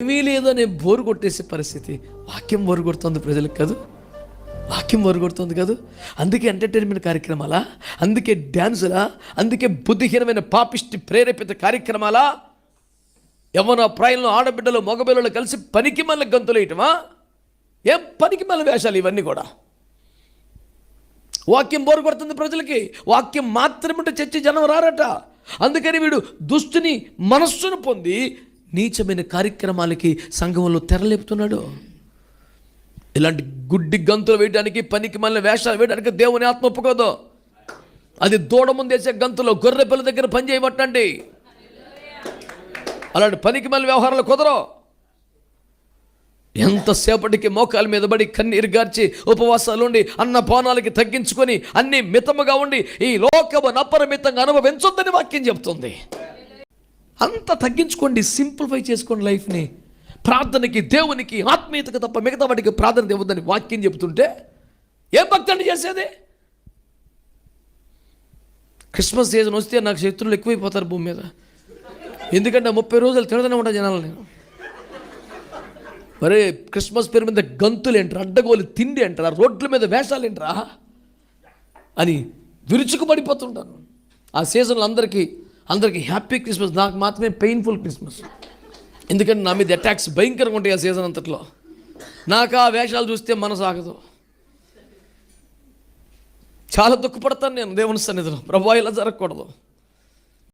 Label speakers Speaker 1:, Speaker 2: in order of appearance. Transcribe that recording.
Speaker 1: ఏమీ లేదని బోరు కొట్టేసే పరిస్థితి. వాక్యం బోరు కొడుతుంది ప్రజలకు కాదు, వాక్యం బోరు కొడుతుంది కాదు. అందుకే ఎంటర్టైన్మెంట్ కార్యక్రమాలా, అందుకే డ్యాన్సులా, అందుకే బుద్ధిహీనమైన పాపిష్టి ప్రేరేపిత కార్యక్రమాలా, యవ్వన ప్రాయంలో ఆడబిడ్డలు మగబిడ్డలు కలిసి పనికి మళ్ళీ గంతులు వేయటమా? ఏం పనికి మళ్ళీ వేషాలు ఇవన్నీ కూడా. వాక్యం బోరు కొడుతుంది ప్రజలకి. వాక్యం మాత్రమే చర్చి జనం రారట. అందుకని వీడు దుష్టుని మనస్సును పొంది నీచమైన కార్యక్రమాలకి సంఘంలో తెరలేపుతున్నాడు. ఇలాంటి గుడ్డి గంతులు వేయడానికి, పనికి మళ్ళీ వేషాలు వేయడానికి దేవుని ఆత్మ ఒప్పుకోదు. అది దూడ ముందేసే గంతులో గొర్రె పిల్ల దగ్గర పని చేయబట్టండి. అలాంటి పనికి మళ్ళీ వ్యవహారాలు కుదరవు. ఎంతసేపటికి మోకాల మీద పడి కన్నీరు గార్చి ఉపవాసాలు ఉండి అన్న పానాలకి తగ్గించుకొని అన్ని మితముగా ఉండి ఈ లోకము నపరిమితంగా అనుభవించొద్దని వాక్యం చెప్తుంది. అంత తగ్గించుకోండి, సింప్లిఫై చేసుకోండి లైఫ్ని. ప్రార్థనకి, దేవునికి, ఆత్మీయతకు తప్ప మిగతా వాటికి ప్రాధాన్యత ఇవ్వద్దని వాక్యం చెబుతుంటే ఏం భక్తి అండి చేసేది? క్రిస్మస్ సీజన్ వస్తే నాకు శత్రువులు ఎక్కువైపోతారు భూమి మీద. ఎందుకంటే 30 రోజులు తినదనే ఉంటా జనాలు. నేను మరే క్రిస్మస్ పేరు మీద గంతులు ఏంట్రా, అడ్డగోలు తిండి ఏంట్రా, రోడ్ల మీద వేషాలు ఏంట్రా అని విరుచుకుపడిపోతుంటాను. ఆ సీజన్లో అందరికీ హ్యాపీ క్రిస్మస్, నాకు మాత్రమే పెయిన్ఫుల్ క్రిస్మస్. ఎందుకంటే నా మీద అటాక్స్ భయంకరంగా ఉంటాయి ఆ సీజన్ అంతట్లో. నాకు ఆ వేషాలు చూస్తే మనసు ఆగదు. చాలా దుఃఖపడతాను నేను దేవుని సన్నిధిలో. ప్రభువా ఇలా జరగకూడదు.